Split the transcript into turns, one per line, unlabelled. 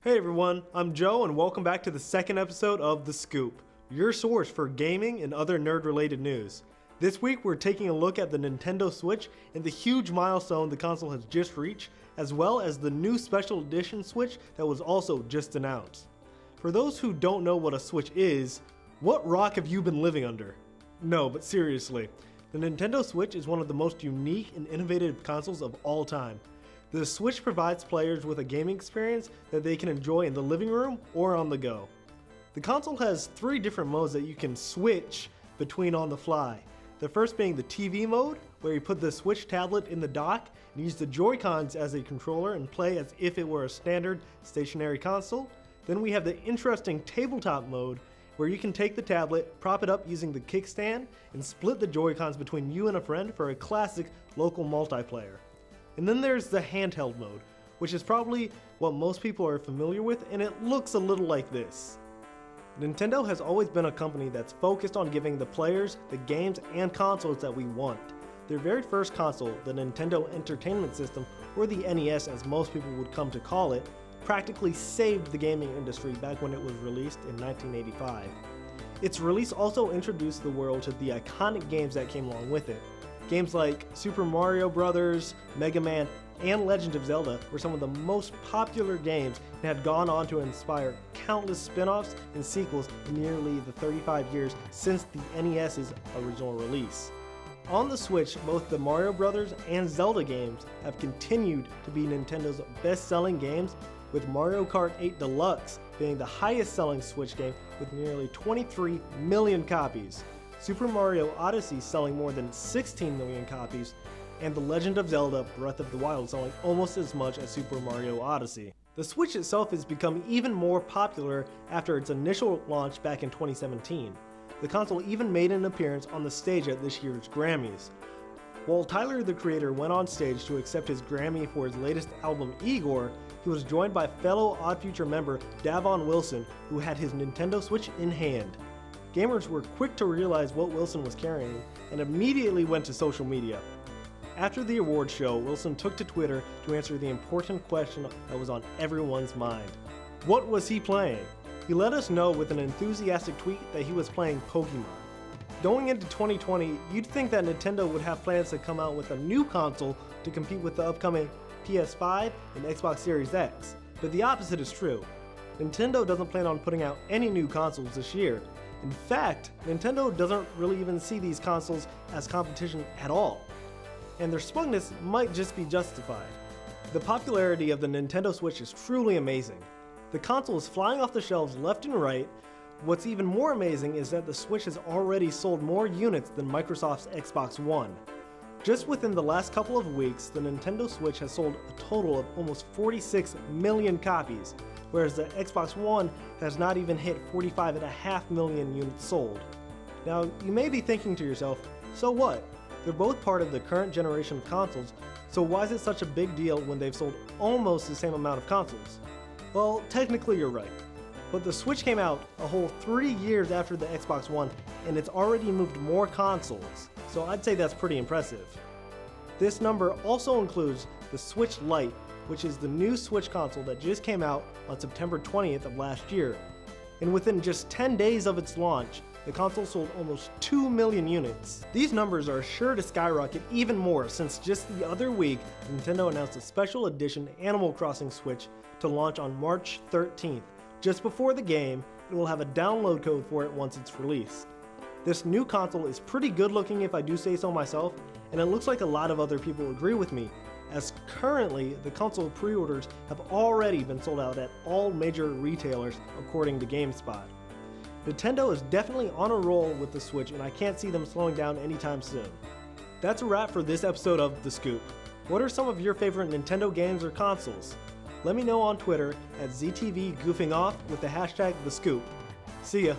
Hey everyone, I'm Joe and welcome back to the second episode of The Scoop, your source for gaming and other nerd-related news. This week we're taking a look at the Nintendo Switch and the huge milestone the console has just reached, as well as the new special edition Switch that was also just announced. For those who don't know what a Switch is, what rock have you been living under? No, but seriously, the Nintendo Switch is one of the most unique and innovative consoles of all time. The Switch provides players with a gaming experience that they can enjoy in the living room or on the go. The console has three different modes that you can switch between on the fly. The first being the TV mode, where you put the Switch tablet in the dock and use the Joy-Cons as a controller and play as if it were a standard stationary console. Then we have the interesting tabletop mode, where you can take the tablet, prop it up using the kickstand, and split the Joy-Cons between you and a friend for a classic local multiplayer. And then there's the handheld mode, which is probably what most people are familiar with, and it looks a little like this. Nintendo has always been a company that's focused on giving the players the games and consoles that we want. Their very first console, the Nintendo Entertainment System, or the NES as most people would come to call it, practically saved the gaming industry back when it was released in 1985. Its release also introduced the world to the iconic games that came along with it. Games like Super Mario Bros., Mega Man, and Legend of Zelda were some of the most popular games and had gone on to inspire countless spin-offs and sequels in nearly the 35 years since the NES's original release. On the Switch, both the Mario Bros. And Zelda games have continued to be Nintendo's best-selling games, with Mario Kart 8 Deluxe being the highest-selling Switch game with nearly 23 million copies. Super Mario Odyssey selling more than 16 million copies, and The Legend of Zelda Breath of the Wild selling almost as much as Super Mario Odyssey. The Switch itself has become even more popular after its initial launch back in 2017. The console even made an appearance on the stage at this year's Grammys. While Tyler the Creator went on stage to accept his Grammy for his latest album Igor, he was joined by fellow Odd Future member Davon Wilson, who had his Nintendo Switch in hand. Gamers were quick to realize what Wilson was carrying and immediately went to social media. After the awards show, Wilson took to Twitter to answer the important question that was on everyone's mind. What was he playing? He let us know with an enthusiastic tweet that he was playing Pokemon. Going into 2020, you'd think that Nintendo would have plans to come out with a new console to compete with the upcoming PS5 and Xbox Series X, but the opposite is true. Nintendo doesn't plan on putting out any new consoles this year. In fact, Nintendo doesn't really even see these consoles as competition at all, and their smugness might just be justified. The popularity of the Nintendo Switch is truly amazing. The console is flying off the shelves left and right. What's even more amazing is that the Switch has already sold more units than Microsoft's Xbox One. Just within the last couple of weeks, the Nintendo Switch has sold a total of almost 46 million copies, whereas the Xbox One has not even hit 45.5 million units sold. Now, you may be thinking to yourself, so what? They're both part of the current generation of consoles, so why is it such a big deal when they've sold almost the same amount of consoles? Well, technically you're right, but the Switch came out a whole 3 years after the Xbox One, and it's already moved more consoles, so I'd say that's pretty impressive. This number also includes the Switch Lite, which is the new Switch console that just came out on September 20th of last year. And within just 10 days of its launch, the console sold almost 2 million units. These numbers are sure to skyrocket even more since just the other week, Nintendo announced a special edition Animal Crossing Switch to launch on March 13th. Just before the game, it will have a download code for it once it's released. This new console is pretty good looking if I do say so myself, and it looks like a lot of other people agree with me, as currently the console pre-orders have already been sold out at all major retailers according to GameSpot. Nintendo is definitely on a roll with the Switch, and I can't see them slowing down anytime soon. That's a wrap for this episode of The Scoop. What are some of your favorite Nintendo games or consoles? Let me know on Twitter at ZTV Goofing Off with the hashtag TheScoop. See ya!